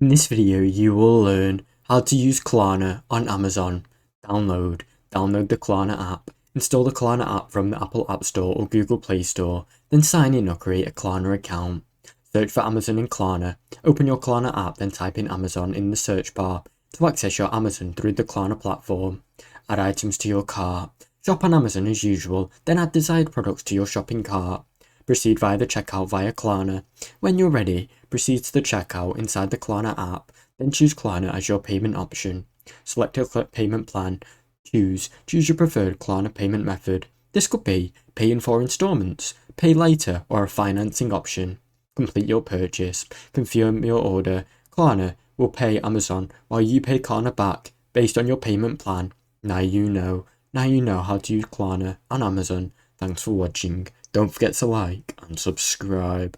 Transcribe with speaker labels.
Speaker 1: In this video, you will learn how to use Klarna on Amazon. Download the Klarna app, install the Klarna app from the Apple App Store or Google Play Store, then sign in or create a Klarna account. Search for Amazon in Klarna, open your Klarna app, then type in Amazon in the search bar to access your Amazon through the Klarna platform. Add items to your cart. Shop on Amazon as usual, then add desired products to your shopping cart. Proceed via the checkout via Klarna. When you're ready, proceed to the checkout inside the Klarna app, then choose Klarna as your payment option. Select your payment plan. Choose your preferred Klarna payment method. This could be pay in 4 installments, pay later, or a financing option. Complete your purchase. Confirm your order. Klarna will pay Amazon while you pay Klarna back based on your payment plan. Now you know how to use Klarna on Amazon. Thanks for watching. Don't forget to like and subscribe.